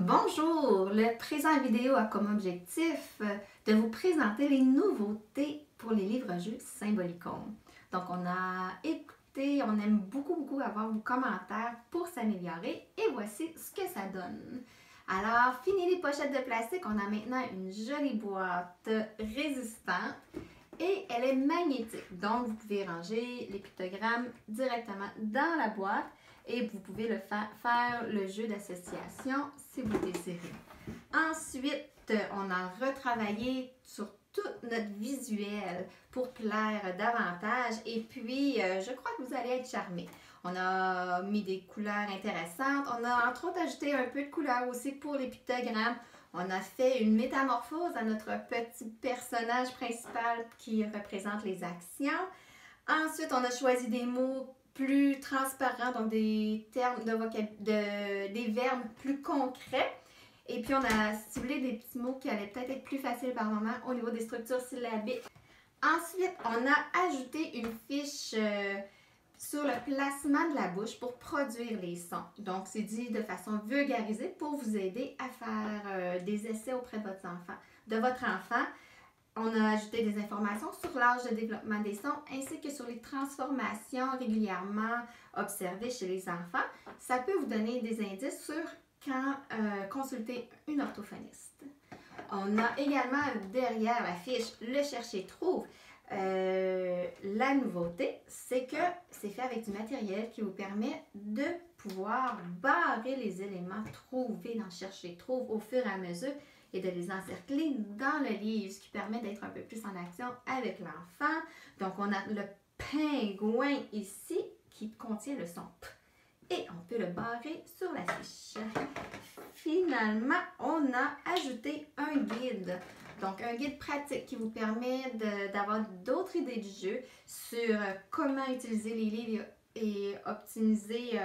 Bonjour! Le présent vidéo a comme objectif de vous présenter les nouveautés pour les livres-jeux Symbolicon. Donc, on a écouté, on aime beaucoup avoir vos commentaires pour s'améliorer et voici ce que ça donne. Alors, fini les pochettes de plastique, on a maintenant une jolie boîte résistante et elle est magnétique. Donc, vous pouvez ranger les pictogrammes directement dans la boîte et vous pouvez faire le jeu d'association si vous désirez. Ensuite, on a retravaillé sur tout notre visuel pour plaire davantage et puis je crois que vous allez être charmés. On a mis des couleurs intéressantes, on a entre autres ajouté un peu de couleurs aussi pour les pictogrammes. On a fait une métamorphose à notre petit personnage principal qui représente les actions. Ensuite, on a choisi des mots plus transparents, donc des termes des verbes plus concrets. Et puis, on a ciblé des petits mots qui allaient peut-être être plus faciles par moment au niveau des structures syllabiques. Ensuite, on a ajouté une fiche sur le placement de la bouche pour produire les sons. Donc, c'est dit de façon vulgarisée pour vous aider à faire des essais auprès de votre enfant. On a ajouté des informations sur l'âge de développement des sons ainsi que sur les transformations régulièrement observées chez les enfants. Ça peut vous donner des indices sur quand consulter une orthophoniste. On a également derrière la fiche le chercher-trouve. La nouveauté, c'est que c'est fait avec du matériel qui vous permet de pouvoir barrer les éléments trouvés dans chercher-trouve au fur et à mesure et de les encercler dans le livre, ce qui permet d'être un peu plus en action avec l'enfant. Donc, on a le pingouin ici qui contient le son P et on peut le barrer sur la fiche. Finalement, on a ajouté un guide. Donc, un guide pratique qui vous permet d'avoir d'autres idées de jeu sur comment utiliser les livres et optimiser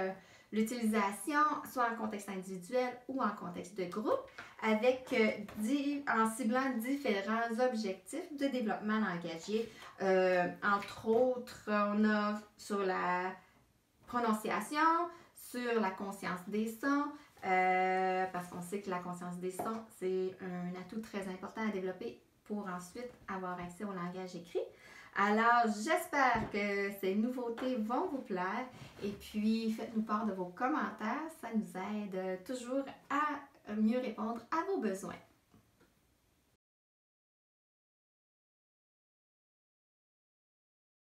l'utilisation, soit en contexte individuel ou en contexte de groupe, en ciblant différents objectifs de développement langagier. Entre autres, on a sur la prononciation, sur la conscience des sons, parce qu'on sait que la conscience des sons, c'est un atout très important à développer pour ensuite avoir accès au langage écrit. Alors, j'espère que ces nouveautés vont vous plaire et puis faites-nous part de vos commentaires. Ça nous aide toujours à mieux répondre à vos besoins.